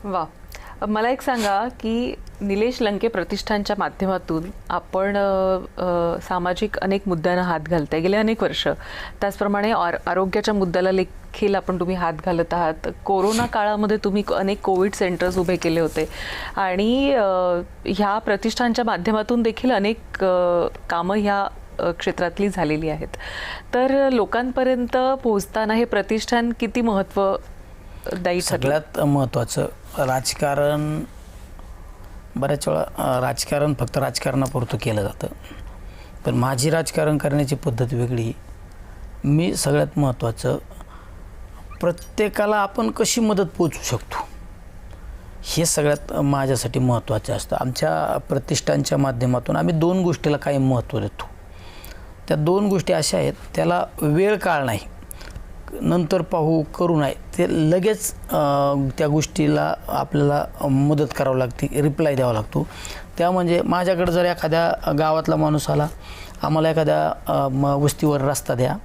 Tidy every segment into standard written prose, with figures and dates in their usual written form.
वा. मला एक सांगा की निलेश लंके प्रतिष्ठानच्या माध्यमातून आपण सामाजिक अनेक मुद्द्यांना हात घालताय गेले अनेक वर्ष. त्याचप्रमाणे आरोग्याच्या मुद्द्याला देखील तुम्ही हात घालत आहात. कोरोना काळामध्ये तुम्ही अनेक कोविड सेंटर्स उभे केले होते आणि ह्या प्रतिष्ठानच्या माध्यमातून देखील अनेक कामं ह्या क्षेत्रातली झालेली आहेत. तर लोकांपर्यंत पोहोचताना हे प्रतिष्ठान किती महत्त्वदायी ठरलं? सगळ्यात महत्त्वाचं राजकारण. बऱ्याच वेळा राजकारण फक्त राजकारणापुरतं केलं जातं, पण माझी राजकारण करण्याची पद्धत वेगळी. मी सगळ्यात महत्त्वाचं प्रत्येकाला आपण कशी मदत पोचवू शकतो हे सगळ्यात माझ्यासाठी महत्त्वाचं असतं. आमच्या प्रतिष्ठानच्या माध्यमातून आम्ही 2 गोष्टीला कायम महत्त्व देतो. त्या 2 गोष्टी अशा आहेत, त्याला वेळ काळ नाही, नंतर पाहू करू नाही, ते लगेच त्या गोष्टीला आपल्याला मदत करावं लागते, रिप्लाय द्यावा लागतो. त्या म्हणजे माझ्याकडे जर एखाद्या गावातला माणूस आला, आम्हाला एखाद्या वस्तीवर रस्ता द्या,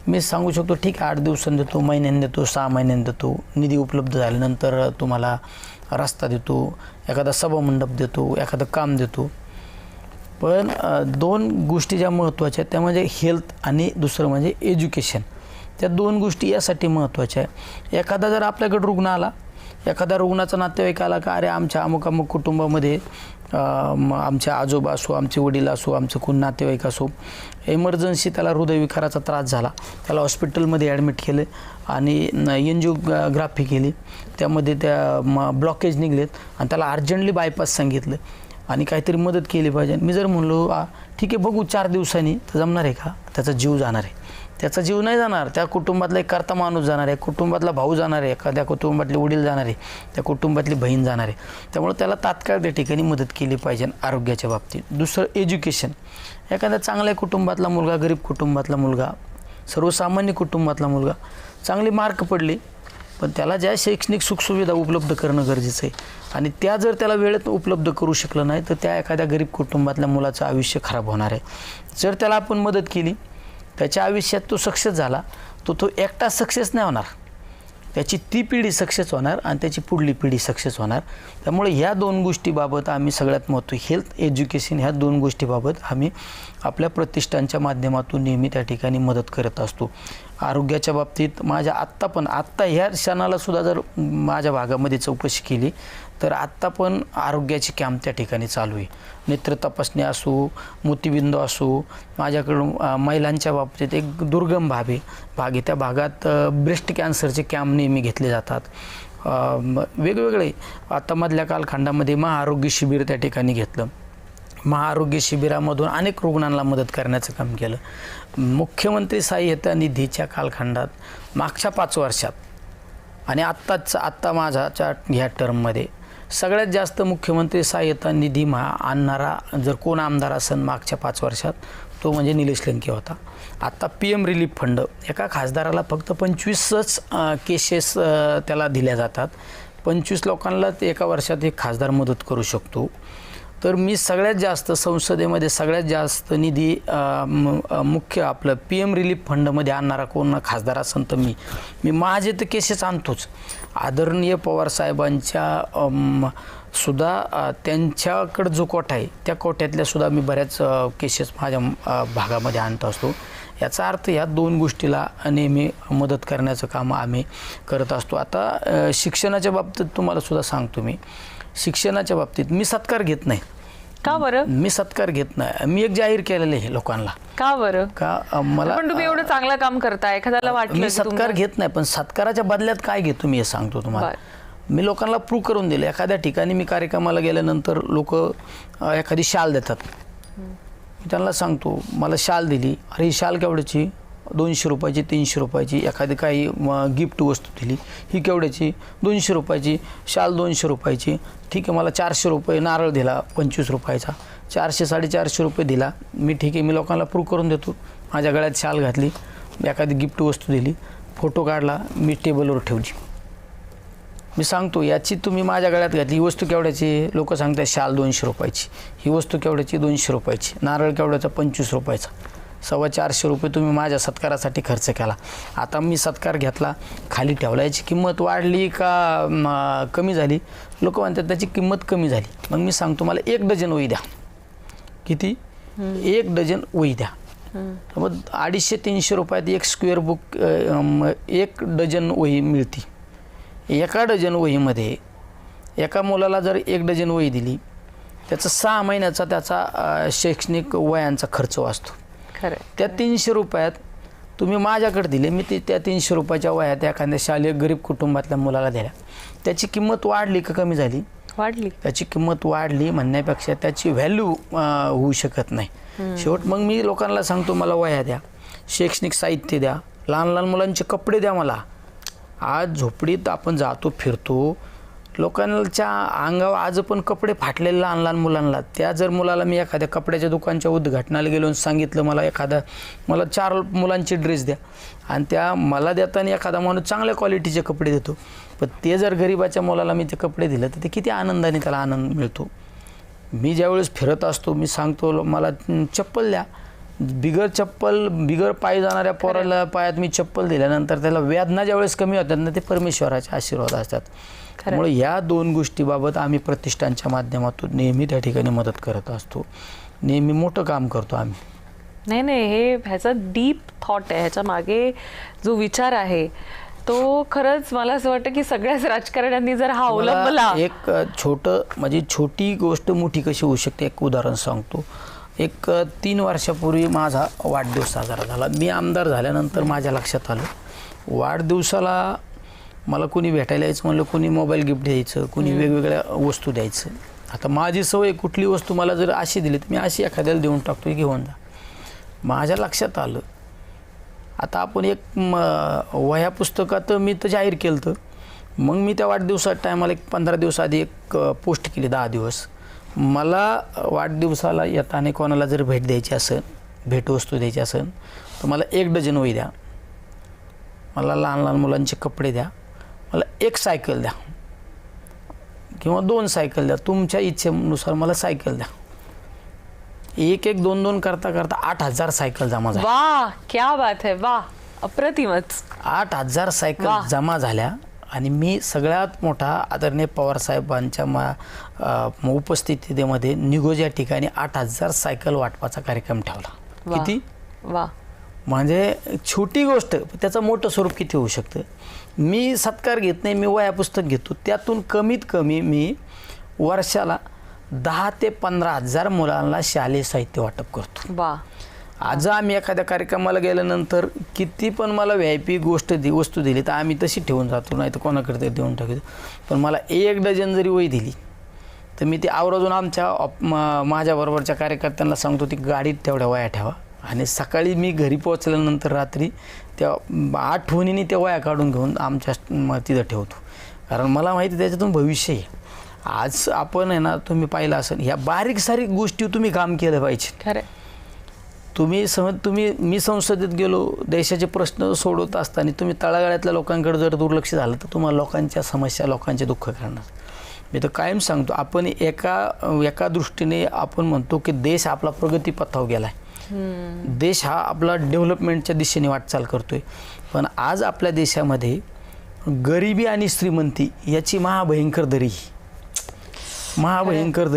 मी सांगू शकतो ठीक आहे 8 दिवसांनी देतो, महिन्याने देतो, 6 महिन्यांनी देतो, निधी उपलब्ध झाल्यानंतर तुम्हाला रस्ता देतो, एखादा सभामंडप देतो, एखादं काम देतो. पण 2 गोष्टी ज्या महत्त्वाच्या आहेत त्या म्हणजे हेल्थ आणि दुसरं म्हणजे एज्युकेशन. त्या 2 गोष्टी यासाठी महत्त्वाच्या आहे. एखादा जर आपल्याकडे रुग्ण आला, एखादा रुग्णाचा नातेवाईक आला का अरे आमच्या अमुक अमुक कुटुंबामध्ये आमचे आजोबा असो, आमचे वडील असो, आमचं कोण नातेवाईक असो, एमर्जन्सी त्याला हृदयविकाराचा त्रास झाला, त्याला हॉस्पिटलमध्ये ॲडमिट केले आणि एंजिओग्राफी केली, त्यामध्ये त्या ब्लॉकेज निघलेत आणि त्याला अर्जंटली बायपास सांगितलं आणि काहीतरी मदत केली पाहिजे. मी जर म्हणलो ठीक आहे बघू 4 दिवसांनी, तर जमणार आहे का? त्याचा जीव जाणार आहे. त्याचा जीव नाही जाणार, त्या कुटुंबातला एक कर्ता माणूस जाणार आहे, कुटुंबातला भाऊ जाणार आहे, एखाद्या कुटुंबातले वडील जाणार आहे, त्या कुटुंबातली बहीण जाणार आहे. त्यामुळे त्याला तात्काळ त्या ठिकाणी मदत केली पाहिजे आरोग्याच्या बाबतीत. दुसरं एज्युकेशन. एखाद्या चांगल्या कुटुंबातला मुलगा, गरीब कुटुंबातला मुलगा, सर्वसामान्य कुटुंबातला मुलगा, चांगले मार्क पडले, पण त्याला ज्या शैक्षणिक सुखसुविधा उपलब्ध करणं गरजेचं आहे आणि त्या जर त्याला वेळेत उपलब्ध करू शकलं नाही तर त्या एखाद्या गरीब कुटुंबातल्या मुलाचं आयुष्य खराब होणार आहे. जर त्याला आपण मदत केली, त्याच्या आयुष्यात तो सक्सेस झाला, तो एकटा सक्सेस नाही होणार, त्याची ती पिढी सक्सेस होणार आणि त्याची पुढली पिढी सक्सेस होणार. त्यामुळे ह्या 2 गोष्टीबाबत आम्ही सगळ्यात महत्त्व, हेल्थ, एज्युकेशन, ह्या 2 गोष्टीबाबत आम्ही आपल्या प्रतिष्ठानच्या माध्यमातून नेहमी त्या ठिकाणी मदत करत असतो. आरोग्याच्या बाबतीत माझ्या आत्ता ह्या क्षणाला सुद्धा जर माझ्या भागामध्ये चौकशी केली तर आत्ता पण आरोग्याची कॅम्प त्या ठिकाणी चालू आहे. नेत्र तपासणी असो, मोतीबिंदू असो, माझ्याकडून महिलांच्या बाबतीत एक दुर्गम भाग आहे, त्या भागात ब्रेस्ट कॅन्सरचे कॅम्प नेहमी घेतले जातात. वेगवेगळे आता मधल्या कालखंडामध्ये महाआरोग्य शिबिर त्या ठिकाणी घेतलं. महाआरोग्य शिबिरामधून अनेक रुग्णांना मदत करण्याचं काम केलं. मुख्यमंत्री सहाय्यता निधीच्या कालखंडात मागच्या 5 वर्षात आणि आत्ता माझ्या ह्या टर्ममध्ये सगळ्यात जास्त मुख्यमंत्री सहाय्यता निधी आणणारा जर कोण आमदार असेल मागच्या 5 वर्षात तो म्हणजे निलेश लंके होता. आत्ता PM रिलीफ फंड एका खासदाराला फक्त 25च केसेस त्याला दिल्या जातात. 25 लोकांना एका वर्षात एक खासदार मदत करू शकतो. तर मी सगळ्यात जास्त संसदेमध्ये सगळ्यात जास्त निधी मुख्य आपलं PM रिलीफ फंडमध्ये आणणारा कोण खासदार असेल तर मी माझे तर केसेस आणतोच. आदरणीय पवारसाहेबांच्या सुद्धा त्यांच्याकडं जो कोटा आहे त्या कोट्यातल्या सुद्धा मी बऱ्याच केसेस माझ्या भागामध्ये आणत असतो. याचा अर्थ ह्या 2 गोष्टीला नेहमी मदत करण्याचं काम आम्ही करत असतो. आता शिक्षणाच्या बाबतीत तुम्हाला सुद्धा सांगतो, मी शिक्षणाच्या बाबतीत मी सत्कार घेत नाही. का बरं? मी सत्कार घेत नाही. मी एक जाहीर केलेलं आहे लोकांना. का बरं? का मला पण तुम्ही एवढं चांगलं काम करताय, एखाद्याला वाटलं मी सत्कार घेत नाही, पण सत्काराच्या बदल्यात काय घेतो मी हे सांगतो तुम्हाला. मी लोकांना प्रूव्ह करून दिलं. एखाद्या ठिकाणी मी कार्यक्रमाला गेल्यानंतर लोक एखादी शाल देतात, मी त्यांना सांगतो मला शाल दिली, अरे ही शाल केवढ्याची? 200 रुपयाची, 300 रुपयाची. एखादी काही गिफ्ट वस्तू दिली, ही केवढ्याची? 200 रुपयाची. शाल 200 रुपयाची. ठीक आहे, मला 400 रुपये नारळ दिला 25 रुपयाचा, 400-450 रुपये दिला. मी ठीक आहे, मी लोकांना प्रूव्ह करून देतो. माझ्या गळ्यात शाल घातली, एखादी गिफ्ट वस्तू दिली, फोटो काढला, मी टेबलवर ठेवली. मी सांगतो याची तुम्ही माझ्या गळ्यात घातली, ही वस्तू केवढ्याची? लोक सांगतात शाल 200 रुपयाची. ही वस्तू केवढ्याची? 200 रुपयाची. नारळ केवढ्याचा? 25 रुपयाचा. 450 रुपये तुम्ही माझ्या सत्कारासाठी खर्च केला. आता मी सत्कार घेतला, खाली ठेवला, याची किंमत वाढली का कमी झाली? लोक म्हणतात त्याची किंमत कमी झाली. मग मी सांगतो मला 1 डझन वही द्या. किती? 1 डझन वही द्या. मग 250-300 रुपयात 1 स्क्वेअर बुक 1 डझन वही मिळते. एका डझन वहीमध्ये एका मुलाला जर 1 डझन वही दिली, त्याचा 6 महिन्याचा त्याचा शैक्षणिक वयांचा खर्च वाचतो. खरं. त्या 300 रुपयात तुम्ही माझ्याकडे दिले, मी त्या 300 रुपयाच्या वह्या त्या एखाद्या शालेय गरीब कुटुंबातल्या मुलाला दिल्या, त्याची किंमत वाढली का कमी झाली? वाढली. त्याची किंमत वाढली म्हणण्यापेक्षा त्याची व्हॅल्यू होऊ शकत नाही. शेवट मग मी लोकांना सांगतो मला वह्या द्या, शैक्षणिक साहित्य द्या, लहान लहान मुलांचे कपडे द्या. मला आज झोपडीत आपण जातो फिरतो, लोकांच्या अंगावर आज पण कपडे फाटलेले लहान लहान मुलांना. त्या जर मुलाला मी एखाद्या कपड्याच्या दुकानच्या उद्घाटनाला गेलो आणि सांगितलं मला 4 मुलांचे ड्रेस द्या, आणि त्या मला देताना एखादा माणूस चांगल्या क्वालिटीचे कपडे देतो, पण ते जर गरीबाच्या मुलाला मी ते कपडे दिले तर ते किती आनंदाने त्याला आनंद मिळतो. मी ज्यावेळेस फिरत असतो मी सांगतो मला चप्पल द्या. बिगर चप्पल बिगर पायी जाणाऱ्या पोराला पायात मी चप्पल दिल्यानंतर त्याला वेदना ज्यावेळेस कमी होतात ना, ते परमेश्वराचे आशीर्वाद असतात. त्यामुळे या 2 गोष्टीबाबत आम्ही प्रतिष्ठानच्या माध्यमातून नेहमी त्या ठिकाणी मदत करत असतो. नेहमी मोठं काम करतो आम्ही. नाही ह्याचा डीप थॉट आहे, ह्याच्या मागे जो विचार आहे तो खरंच मला असं वाटतं की सगळ्याच राजकारण्यांनी जर हा अवलंबला. एक म्हणजे छोटी गोष्ट मोठी कशी होऊ शकते, एक उदाहरण सांगतो. 3 वर्षापूर्वी माझा वाढदिवस साजरा झाला. मी आमदार झाल्यानंतर माझ्या लक्षात आलं वाढदिवसाला मला कोणी भेटायला यायचं म्हणलं, कोणी मोबाईल गिफ्ट द्यायचं, कोणी वेगवेगळ्या वस्तू द्यायचं. आता माझी सवय कुठली वस्तू मला जर अशी दिली तर मी अशी एखाद्याला देऊन टाकतो, घेऊन जा. माझ्या लक्षात आलं आता आपण एक वह्या पुस्तकात मी तर जाहीर केलं तर मग मी त्या वाढदिवसाच्या टायमाला 15 दिवस आधी एक पोस्ट केली 10 दिवस. मला वाढदिवसाला येताना कोणाला जर भेट द्यायची असेल, भेटवस्तू द्यायची असेल तर मला 1 डझन वही द्या, मला लहान लहान मुलांचे कपडे द्या, मला 1 सायकल द्या किंवा 2 सायकल द्या, तुमच्या इच्छेनुसार मला सायकल द्या. 1-1, 2-2 करता 8,000 सायकल जमा झाल्या. वाह, क्या बात है, वाह, अप्रतिमच. 8,000 सायकल जमा झाल्या. आणि मी सगळ्यात मोठा आदरणीय पवारसाहेबांच्या उपस्थितीमध्ये निघोज या ठिकाणी 8,000 सायकल वाटपाचा कार्यक्रम ठेवला. किती? वा. म्हणजे छोटी गोष्ट त्याचं मोठं स्वरूप किती होऊ शकतं. मी सत्कार घेत नाही, मी वह्या पुस्तक घेतो, त्यातून कमीत कमी मी वर्षाला 10,000 ते 15,000 मुलांना शालेय साहित्य वाटप करतो. वा. आज आम्ही एखाद्या कार्यक्रमाला गेल्यानंतर किती पण मला VIP वस्तू दिली तर आम्ही तशी ठेवून जातो, नाही तर कोणाकडे तरी देऊन टाकतो. पण मला 1 डझन जरी वही दिली तर मी ती आवर्जून माझ्याबरोबरच्या कार्यकर्त्यांना सांगतो ती गाडीत तेवढ्या वह्या ठेवा, आणि सकाळी मी घरी पोहोचल्यानंतर रात्री त्या आठवणीने त्या वह्या काढून घेऊन आमच्या तिथं ठेवतो. कारण मला माहिती त्याच्यातून भविष्य आहे. आज आपण आहे ना, तुम्ही पाहिलं असेल ह्या बारीक सारीक गोष्टी तुम्ही काम केलं पाहिजे. खरं. मी संसदेत गेलो, देशाचे प्रश्न सोडवत असताना तुम्ही तळागाळातल्या लोकांकडे जर दुर्लक्ष झालं तर तुम्हाला लोकांच्या समस्या, लोकांचे दुःख करणार. मी तर कायम सांगतो आपण एका दृष्टीने आपण म्हणतो की देश आपला प्रगतीपथावर गेला आहे, देश हा आपला डेव्हलपमेंटच्या दिशेने वाटचाल करतोय. पण आज आपल्या देशामध्ये गरिबी आणि श्रीमंती याची महाभयंकर दरी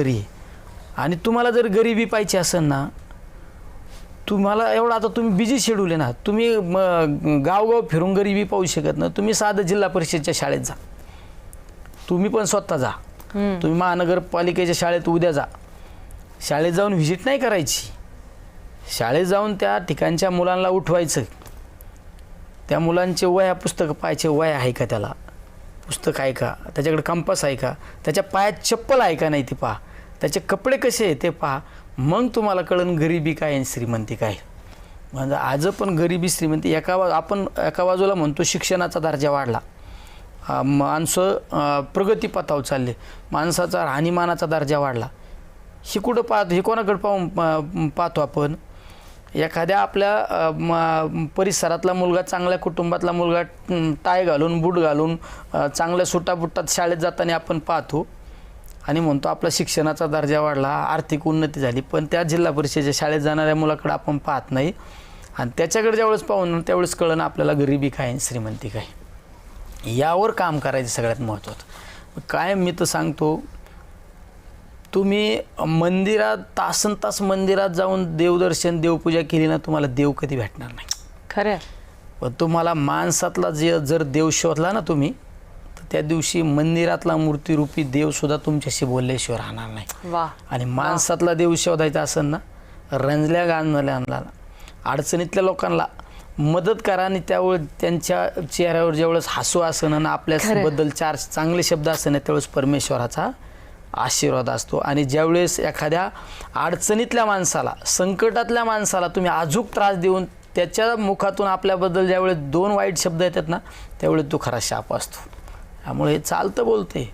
आहे. आणि तुम्हाला जर गरिबी पाहिजे असेल ना, तुम्हाला एवढं आता तुम्ही बिझी शेड्यूल आहे ना, तुम्ही गावगाव फिरून गरिबी पाहू शकत नाही. तुम्ही साधं जिल्हा परिषदच्या शाळेत जा, तुम्ही पण स्वतः जा, तुम्ही महानगरपालिकेच्या शाळेत उद्या जा. शाळेत जाऊन व्हिजिट नाही करायची, शाळेत जाऊन त्या ठिकाणच्या मुलांना उठवायचं, त्या मुलांचे वह्या पुस्तकं पाहायचे, वह्या आहे का, त्याला पुस्तक आहे का, त्याच्याकडे कंपास आहे का, त्याच्या पायात चप्पल आहे का नाही ते पहा, त्याचे कपडे कसे आहे ते पहा. मग तुम्हाला कळन गरिबी काय आणि श्रीमंती काय. म्हणजे आज पण गरिबी श्रीमंती आपण एका बाजूला म्हणतो शिक्षणाचा दर्जा वाढला, माणसं प्रगतीपथावर चालले, माणसाचा राहणीमानाचा दर्जा वाढला. ही कुठं पाहतो, हे कोणाकडे पाहतो आपण. एखाद्या आपल्या परिसरातला मुलगा, चांगल्या कुटुंबातला मुलगा टाय घालून, बूट घालून, चांगल्या सुटाबुटात शाळेत जाताना आपण पाहतो. आणि म्हणतो आपला शिक्षणाचा दर्जा वाढला, आर्थिक उन्नती झाली, पण त्या जिल्हा परिषदेच्या शाळेत जाणाऱ्या मुलाकडे आपण पाहत नाही. आणि त्याच्याकडे ज्यावेळेस पाहून त्यावेळेस कळलं आपल्याला गरिबी काय आणि श्रीमंती काय. यावर काम करायचं सगळ्यात महत्त्वाचं. काय मी तर सांगतो, तुम्ही मंदिरात तासन तास मंदिरात जाऊन देवदर्शन देवपूजा केली ना, तुम्हाला देव कधी भेटणार नाही. खरं आहे. पण तुम्हाला माणसातला जर देव शोधला ना तुम्ही, तर त्या दिवशी मंदिरातला मूर्तिरूपी देवसुद्धा तुमच्याशी बोलल्याशिवाय राहणार नाही. वा. आणि माणसातला देव शोधायचा असेल ना, रंजल्या गाणल्या अडचणीतल्या लोकांना मदत करा आणि त्यावेळेस त्यांच्या चेहऱ्यावर ज्यावेळेस हसू असणं ना, आपल्याबद्दल चार चांगले शब्द असं ना, त्यावेळेस परमेश्वराचा आशीर्वाद असतो. आणि ज्यावेळेस एखाद्या अडचणीतल्या माणसाला, संकटातल्या माणसाला तुम्ही अजूक त्रास देऊन त्याच्या मुखातून आपल्याबद्दल ज्यावेळेस 2 वाईट शब्द येतात ना, त्यावेळेस तो खरा शाप असतो. त्यामुळे चालतं बोलते